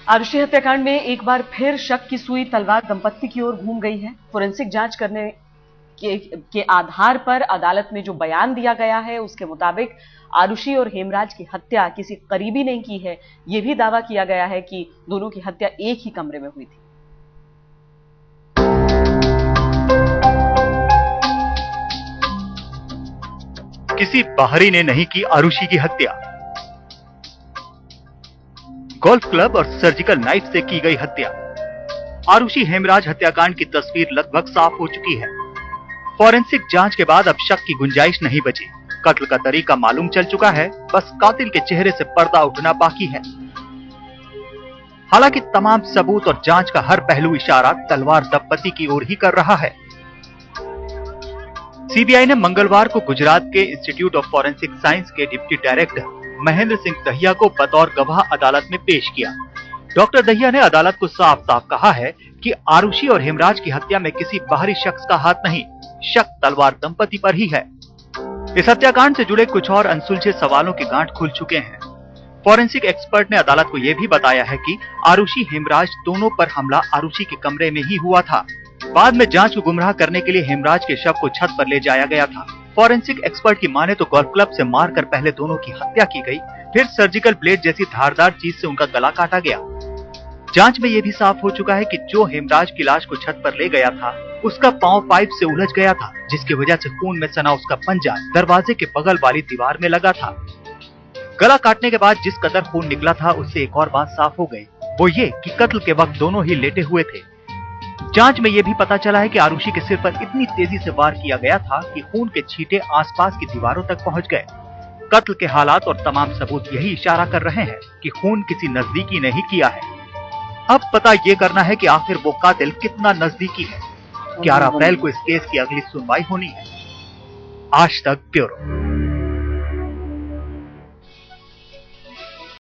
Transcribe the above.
आरुषि हत्याकांड में एक बार फिर शक की सुई तलवार दंपत्ति की ओर घूम गई है। फोरेंसिक जांच करने के आधार पर अदालत में जो बयान दिया गया है उसके मुताबिक आरुषि और हेमराज की हत्या किसी करीबी ने की है। यह भी दावा किया गया है कि दोनों की हत्या एक ही कमरे में हुई थी। किसी बाहरी ने नहीं की आरुषि की हत्या। गोल्फ क्लब और सर्जिकल नाइफ से की गई हत्या। आरुषि हेमराज हत्याकांड की तस्वीर लगभग साफ हो चुकी है। फोरेंसिक जांच के बाद अब शक की गुंजाइश नहीं बची। कत्ल का तरीका मालूम चल चुका है, बस कातिल के चेहरे से पर्दा उठना बाकी है। हालांकि तमाम सबूत और जांच का हर पहलू इशारा तलवार दंपति की ओर ही कर रहा है। सीबीआई ने मंगलवार को गुजरात के इंस्टीट्यूट ऑफ फॉरेंसिक साइंस के डिप्टी डायरेक्टर महेंद्र सिंह दहिया को बतौर गवाह अदालत में पेश किया। डॉक्टर दहिया ने अदालत को साफ साफ कहा है कि आरुषि और हेमराज की हत्या में किसी बाहरी शख्स का हाथ नहीं, शक तलवार दंपति पर ही है। इस हत्याकांड से जुड़े कुछ और अनसुलझे सवालों के गांठ खुल चुके हैं। फॉरेंसिक एक्सपर्ट ने अदालत को यह भी बताया है कि आरुषि हेमराज दोनों पर हमला आरुषि के कमरे में ही हुआ था। बाद में जांच को गुमराह करने के लिए हेमराज के शव को छत पर ले जाया गया था। फॉरेंसिक एक्सपर्ट की माने तो गोल्फ क्लब से मारकर पहले दोनों की हत्या की गई, फिर सर्जिकल ब्लेड जैसी धारदार चीज से उनका गला काटा गया। जांच में यह भी साफ हो चुका है कि जो हेमराज की लाश को छत पर ले गया था उसका पांव पाइप से उलझ गया था, जिसकी वजह से खून में सना उसका पंजा दरवाजे के बगल वाली दीवार में लगा था। गला काटने के बाद जिस कदर खून निकला था उससे एक और बात साफ हो गई, वो ये कि कत्ल के वक्त दोनों ही लेटे हुए थे। जांच में यह भी पता चला है कि आरुषि के सिर पर इतनी तेजी से वार किया गया था कि खून के छींटे आसपास की दीवारों तक पहुंच गए। कत्ल के हालात और तमाम सबूत यही इशारा कर रहे हैं कि खून किसी नजदीकी ने ही किया है। अब पता ये करना है कि आखिर वो कातिल कितना नजदीकी है। 11 अप्रैल को इस केस की अगली सुनवाई होनी है। आज तक ब्यूरो।